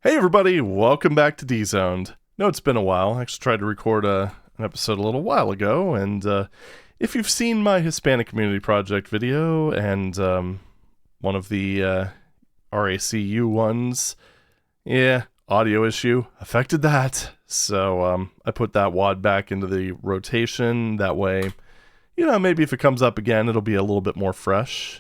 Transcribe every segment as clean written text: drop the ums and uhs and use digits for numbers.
Hey everybody, welcome back to D-Zoned. No, it's been a while. I actually tried to record an episode a little while ago, and if you've seen my Hispanic Community Project video and one of the RACU ones, yeah, audio issue affected that. So I put that WAD back into the rotation. That way, you know, maybe if it comes up again, it'll be a little bit more fresh.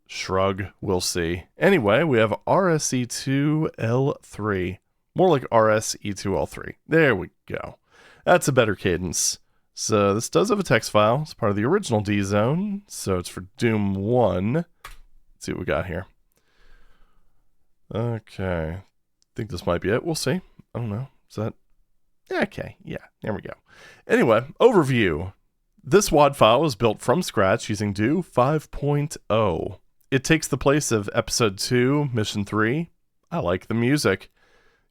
Shrug, we'll see. Anyway, we have RSE2L3. More like RSE2L3. There we go. That's a better cadence. So this does have a text file. It's part of the original D-Zone. So it's for Doom 1. Let's see what we got here. Okay. I think this might be it. We'll see. I don't know. Is that... Okay. Yeah. There we go. Anyway, overview. This WAD file was built from scratch using Do 5.0. It takes the place of Episode 2, Mission 3. I like the music.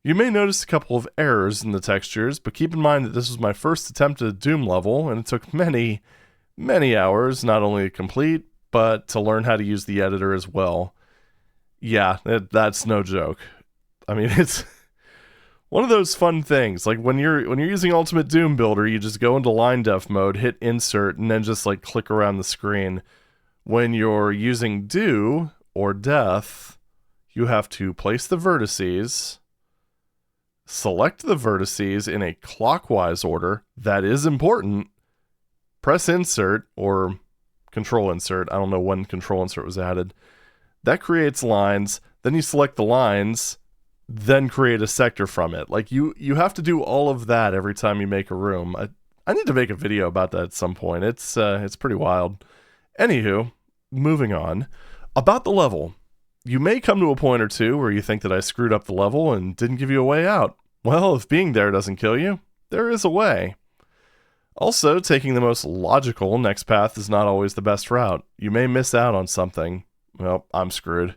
You may notice a couple of errors in the textures, but keep in mind that this was my first attempt at a Doom level, and it took many, many hours not only to complete, but to learn how to use the editor as well. Yeah, that's no joke. I mean, it's one of those fun things. Like when you're using Ultimate Doom Builder, you just go into line def mode, hit insert, and then just like click around the screen. When you're using Do or Death, you have to place the vertices, select the vertices in a clockwise order. That is important. Press insert or control insert. I don't know when control insert was added. That creates lines. Then you select the lines, then create a sector from it. Like you have to do all of that every time you make a room. I need to make a video about that at some point. It's pretty wild. Anywho, moving on. About the level. You may come to a point or two where you think that I screwed up the level and didn't give you a way out. Well, if being there doesn't kill you, there is a way. Also, taking the most logical next path is not always the best route. You may miss out on something. Well, I'm screwed.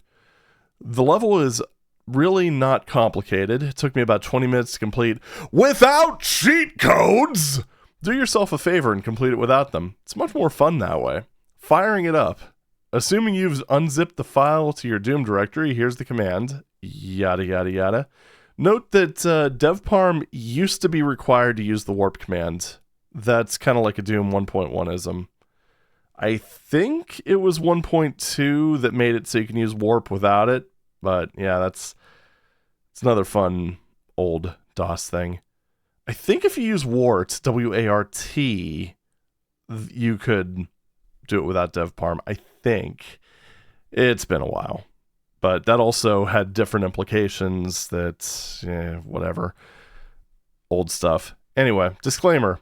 The level is really not complicated. It took me about 20 minutes to complete without cheat codes! Do yourself a favor and complete it without them. It's much more fun that way. Firing it up. Assuming you've unzipped the file to your Doom directory, here's the command. Yada yada yada. Note that devparm used to be required to use the warp command. That's kind of like a Doom 1.1ism. I think it was 1.2 that made it so you can use warp without it. But yeah, it's another fun old DOS thing. I think if you use wart, W-A-R-T, you could do it without devparm. I think. It's been a while. But that also had different implications that, whatever. Old stuff. Anyway, disclaimer.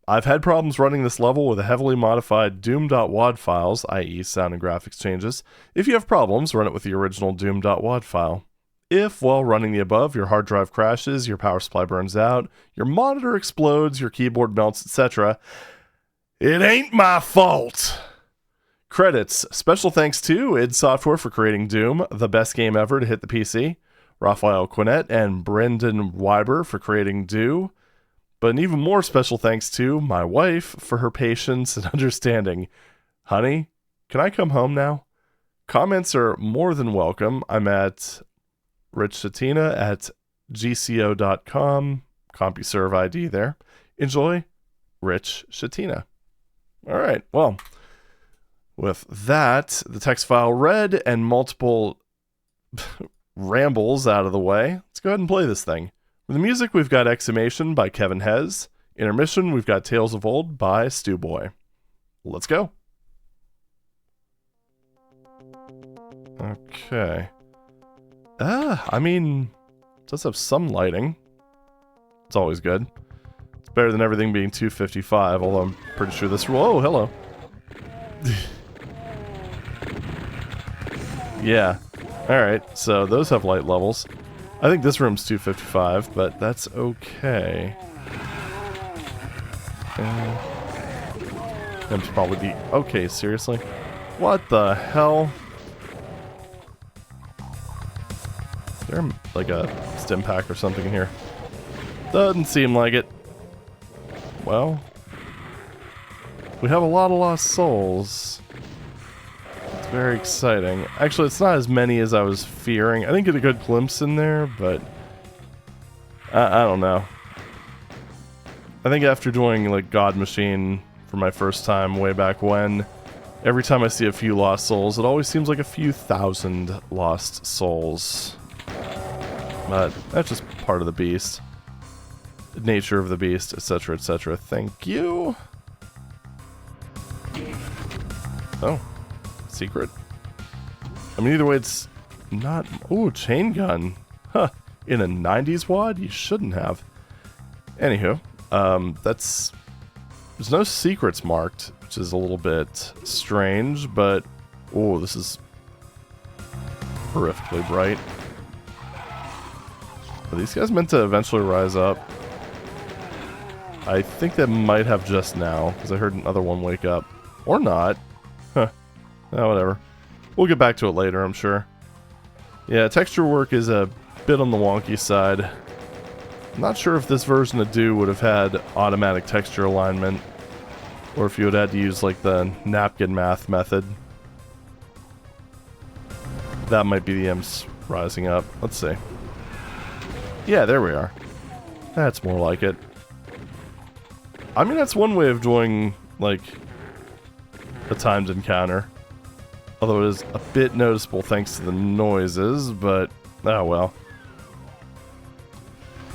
I've had problems running this level with a heavily modified doom.wad files, i.e. sound and graphics changes. If you have problems, run it with the original doom.wad file. If, while running the above, your hard drive crashes, your power supply burns out, your monitor explodes, your keyboard melts, etc., it ain't my fault! Credits. Special thanks to id Software for creating Doom, the best game ever to hit the PC, Raphael Quinnett and Brendan Weiber for creating Do, but an even more special thanks to my wife for her patience and understanding. Honey, can I come home now? Comments are more than welcome. I'm at richshatina at gco.com, CompuServe ID there. Enjoy, Rich Shatina. All right, well, with that, the text file read and multiple rambles out of the way, let's go ahead and play this thing. For the music, we've got Exclamation by Kevin Hez. Intermission, we've got Tales of Old by Stewboy. Let's go. Okay. I mean, it does have some lighting. It's always good. It's better than everything being 255, although I'm pretty sure this... Whoa, hello. Yeah. Alright, so those have light levels. I think this room's 255, but that's okay. That'd probably be... Okay, seriously? What the hell? Is there like a stim pack or something in here? Doesn't seem like it. Well, we have a lot of lost souls. Very exciting. Actually, it's not as many as I was fearing. I didn't get a good glimpse in there, but I don't know. I think after doing like God Machine for my first time way back when, every time I see a few lost souls, it always seems like a few thousand lost souls. But that's just part of the beast. Nature of the beast, etc., etc. Thank you. Oh. Secret. I mean, either way, it's not... Ooh, chain gun. Huh. In a 90s WAD? You shouldn't have. Anywho, that's... There's no secrets marked, which is a little bit strange, but... Ooh, this is horrifically bright. Are these guys meant to eventually rise up? I think they might have just now, because I heard another one wake up. Or not. Huh. Oh, whatever. We'll get back to it later, I'm sure. Yeah, texture work is a bit on the wonky side. I'm not sure if this version of Do would have had automatic texture alignment, or if you would have had to use like the napkin math method. That might be the M's rising up. Let's see. Yeah, there we are. That's more like it. I mean, that's one way of doing, like, a timed encounter. Although it is a bit noticeable thanks to the noises, but, oh well.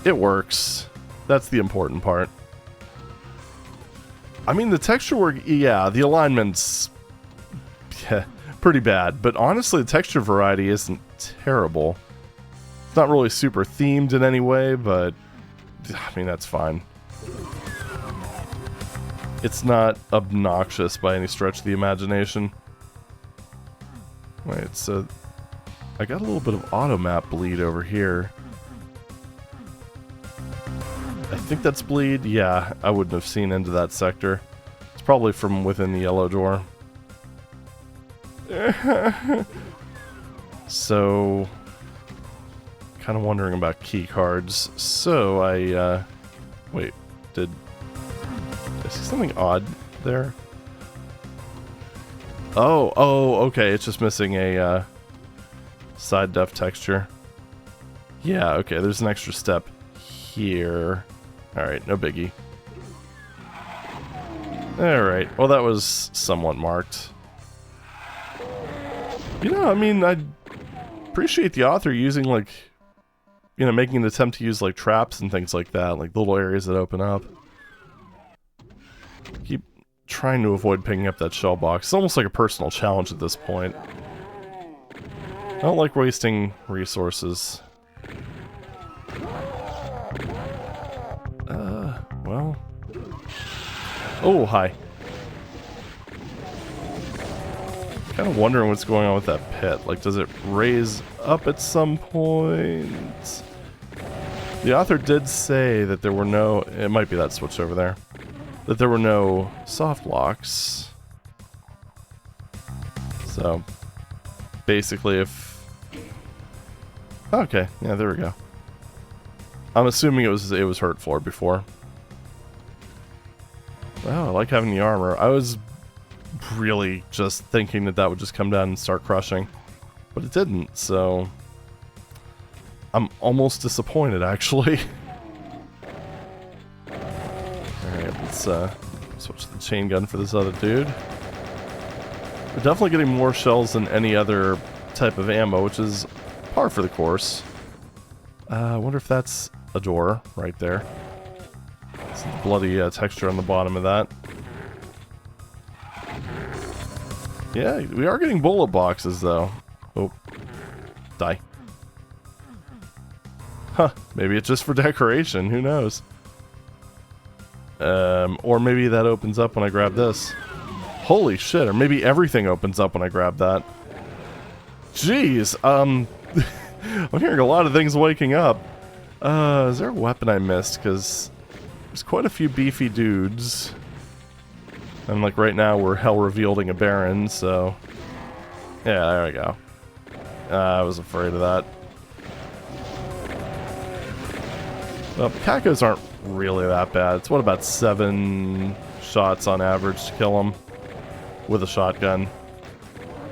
It works. That's the important part. I mean, the texture work, yeah, the alignment's pretty bad, but honestly, the texture variety isn't terrible. It's not really super themed in any way, but, I mean, that's fine. It's not obnoxious by any stretch of the imagination. Wait, so I got a little bit of auto map bleed over here. I think that's bleed. Yeah, I wouldn't have seen into that sector. It's probably from within the yellow door. So, kind of wondering about key cards. So I, wait, did I see something odd there? Oh, okay, it's just missing a side def texture. Yeah, okay, there's an extra step here. Alright, no biggie. Alright, well that was somewhat marked. You know, I mean, I appreciate the author using, like, you know, making an attempt to use, like, traps and things like that, like little areas that open up. Keep trying to avoid picking up that shell box. It's almost like a personal challenge at this point. I don't like wasting resources. Well... Oh, hi. Kind of wondering what's going on with that pit. Like, does it raise up at some point? The author did say that there were no... It might be that switch over there. That there were no soft locks. So, basically if... Okay, yeah, there we go. I'm assuming it was hurt floor before. Wow, I like having the armor. I was really just thinking that that would just come down and start crushing. But it didn't, so... I'm almost disappointed, actually. Alright, let's switch to the chain gun for this other dude. We're definitely getting more shells than any other type of ammo, which is par for the course. I wonder if that's a door right there. Some bloody texture on the bottom of that. Yeah, we are getting bullet boxes, though. Oh. Die. Huh, maybe it's just for decoration, who knows? Or maybe that opens up when I grab this. Holy shit, or maybe everything opens up when I grab that. Jeez, I'm hearing a lot of things waking up. Is there a weapon I missed? Because there's quite a few beefy dudes. And like right now we're hell revealing a Baron, so... Yeah, there we go. I was afraid of that. Well, Kakos aren't really that bad. It's what, about 7 shots on average to kill them with a shotgun.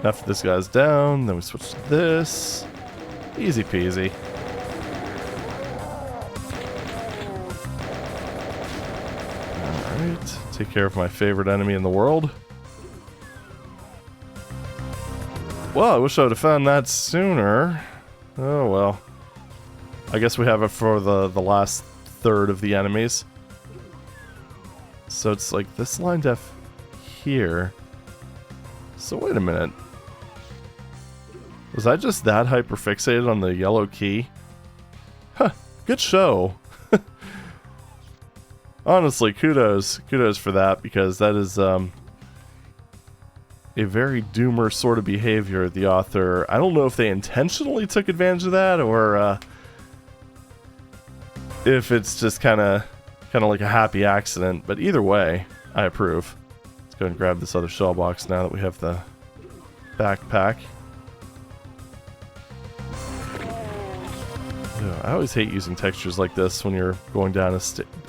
After this guy's down, then we switch to this. Easy peasy. Alright, take care of my favorite enemy in the world. Well, I wish I would have found that sooner. Oh well. I guess we have it for the last third of the enemies. So it's like this line def here. So wait a minute. Was I just that hyperfixated on the yellow key? Huh, good show. Honestly, kudos for that, because that is a very doomer sort of behavior, the author. I don't know if they intentionally took advantage of that, or if it's just kind of like a happy accident, but either way, I approve. Let's go and grab this other shell box now that we have the backpack. I always hate using textures like this when you're going down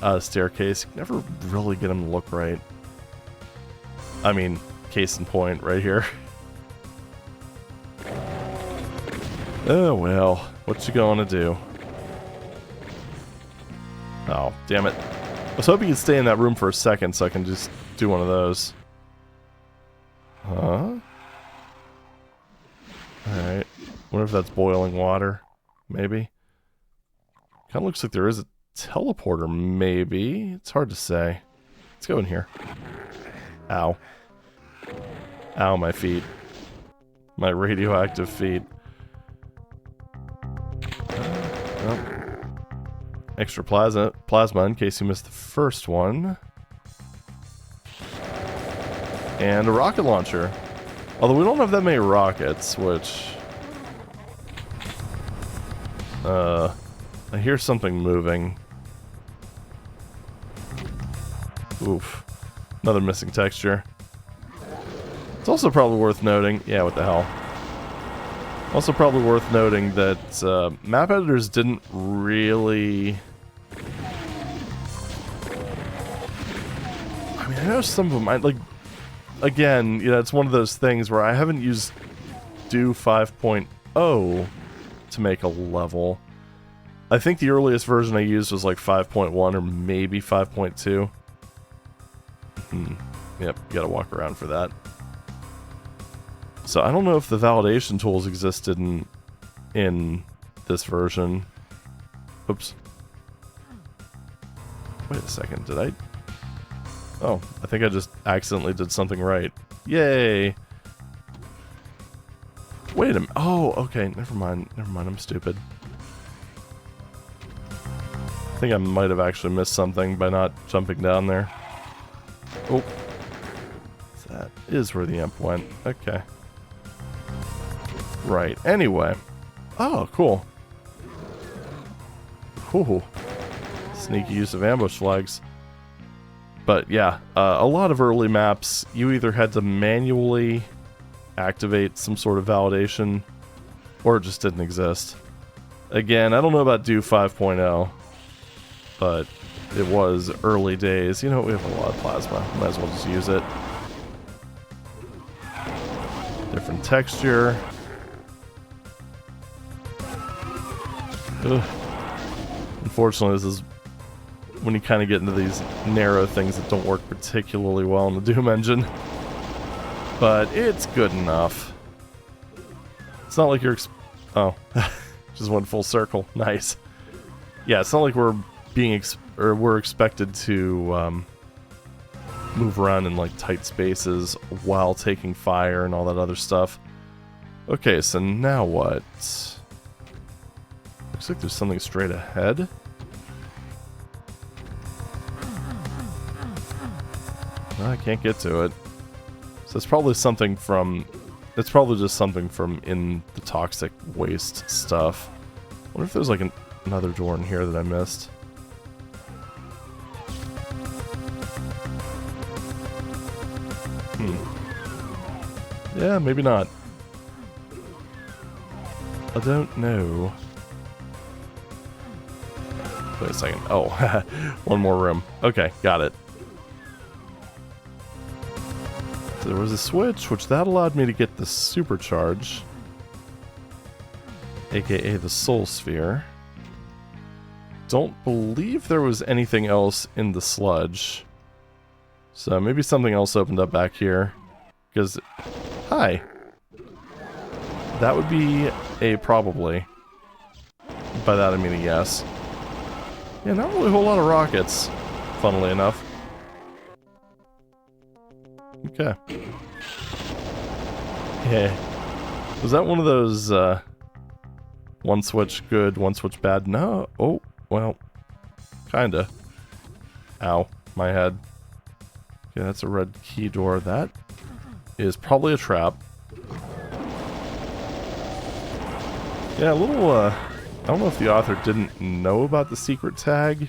a staircase. You never really get them to look right. I mean, case in point right here. Oh well, what you gonna do? Oh, damn it. I was hoping you'd stay in that room for a second so I can just do one of those. Huh? Alright. Wonder if that's boiling water. Maybe. Kind of looks like there is a teleporter, maybe. It's hard to say. Let's go in here. Ow. Ow, my feet. My radioactive feet. Well. Extra plasma in case you missed the first one. And a rocket launcher. Although we don't have that many rockets, which... I hear something moving. Oof. Another missing texture. It's also probably worth noting... Yeah, what the hell. Also probably worth noting that map editors didn't really... I mean, I know some of them... like, again, you know, it's one of those things where I haven't used Do 5.0 to make a level. I think the earliest version I used was like 5.1 or maybe 5.2. Yep, you gotta walk around for that. So I don't know if the validation tools existed in this version. Oops. Wait a second, did I? Oh, I think I just accidentally did something right. Yay! Wait a minute. Oh, okay, never mind, I'm stupid. I think I might have actually missed something by not jumping down there. Oh. That is where the imp went. Okay. Right, anyway. Oh, cool. Ooh. Sneaky use of ambush flags. But yeah, a lot of early maps, you either had to manually activate some sort of validation, or it just didn't exist. Again, I don't know about Do 5.0, but it was early days. You know, we have a lot of plasma. Might as well just use it. Different texture. Ugh. Unfortunately, this is when you kind of get into these narrow things that don't work particularly well in the Doom engine. But it's good enough. It's not like you're... oh. Just went full circle. Nice. Yeah, it's not like we're being... we're expected to move around in like tight spaces while taking fire and all that other stuff. Okay, so now what? Looks like there's something straight ahead. I can't get to it. So it's probably something from... it's probably just something from in the toxic waste stuff. I wonder if there's like another door in here that I missed. Yeah, maybe not. I don't know. Wait a second. Oh, one more room. Okay, got it. So there was a switch, which that allowed me to get the supercharge, aka the soul sphere. Don't believe there was anything else in the sludge. So maybe something else opened up back here. Because, hi. That would be a probably. By that I mean a yes. Yeah, not really a whole lot of rockets, funnily enough. Okay. Yeah. Was that one of those, one switch good, one switch bad? No. Oh, well, kinda. Ow, my head. Okay, that's a red key door. That is probably a trap. Yeah, a little, I don't know if the author didn't know about the secret tag.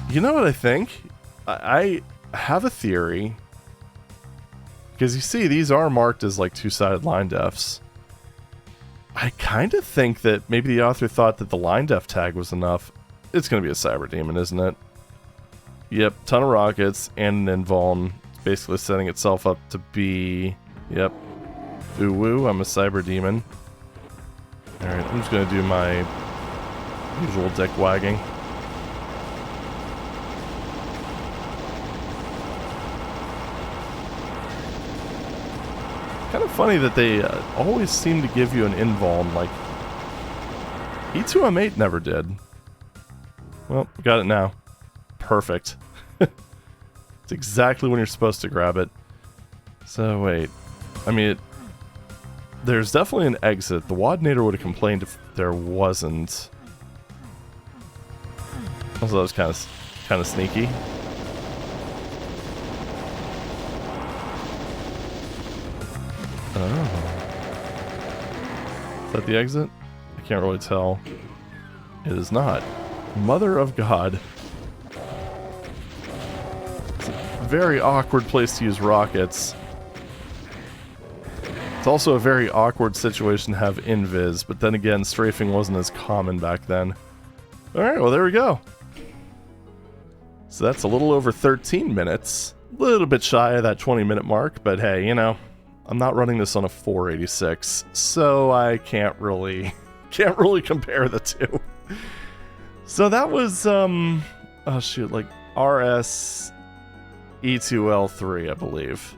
You know what I think? I have a theory. Because you see, these are marked as like two-sided line defs. I kind of think that maybe the author thought that the line def tag was enough. It's going to be a cyber demon, isn't it? Yep, ton of rockets and an invuln. It's basically setting itself up to be... Yep. Ooh woo, I'm a cyber demon. Alright, I'm just going to do my usual dick wagging. Kind of funny that they always seem to give you an invuln, like E2M8 never did. Well, got it now. Perfect. It's exactly when you're supposed to grab it. So wait, I mean, there's definitely an exit. The WADnator would have complained if there wasn't. Also, that was kind of sneaky. Oh. Is that the exit? I can't really tell. It is not. Mother of God. It's a very awkward place to use rockets. It's also a very awkward situation to have invis, but then again, strafing wasn't as common back then. Alright, well there we go. So that's a little over 13 minutes. A little bit shy of that 20-minute mark, but hey, you know, I'm not running this on a 486, so I can't really compare the two. So that was, oh shoot, like RSE2L3, I believe.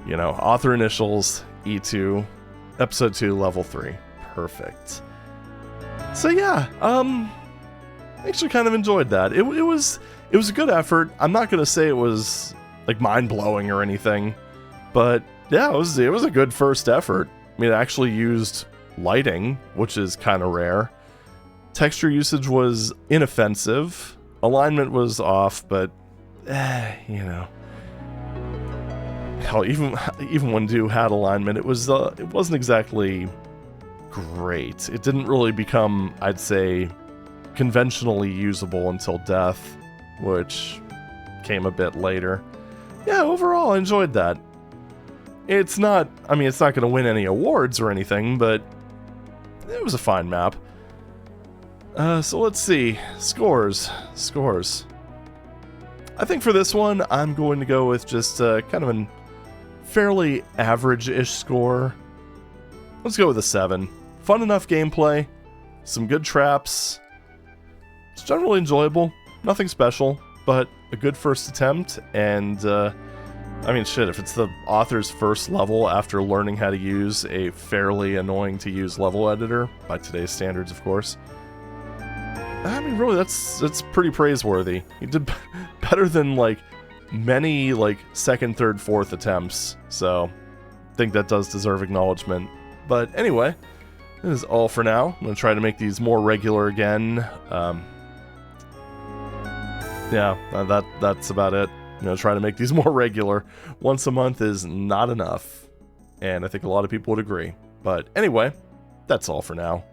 You know, author initials, E2, episode 2, level 3. Perfect. So yeah, actually kind of enjoyed that. It was a good effort. I'm not gonna say it was like mind-blowing or anything, but yeah, it was a good first effort. I mean, it actually used lighting, which is kind of rare. Texture usage was inoffensive. Alignment was off, but you know. Hell, even when Do had alignment, it wasn't exactly great. It didn't really become, I'd say, conventionally usable until Death, which came a bit later. Yeah, overall, I enjoyed that. It's not, I mean, it's not going to win any awards or anything, but it was a fine map. So let's see. Scores. I think for this one, I'm going to go with just kind of a fairly average-ish score. Let's go with a 7. Fun enough gameplay. Some good traps. It's generally enjoyable. Nothing special, but a good first attempt, and I mean, shit, if it's the author's first level after learning how to use a fairly annoying-to-use level editor, by today's standards, of course, I mean, really, that's pretty praiseworthy. He did better than, like, many, like, second, third, fourth attempts, so I think that does deserve acknowledgement. But anyway, this is all for now. I'm going to try to make these more regular again. Yeah, that's about it. I'm going to try to make these more regular. Once a month is not enough, and I think a lot of people would agree. But anyway, that's all for now.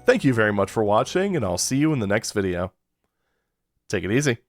Thank you very much for watching, and I'll see you in the next video. Take it easy.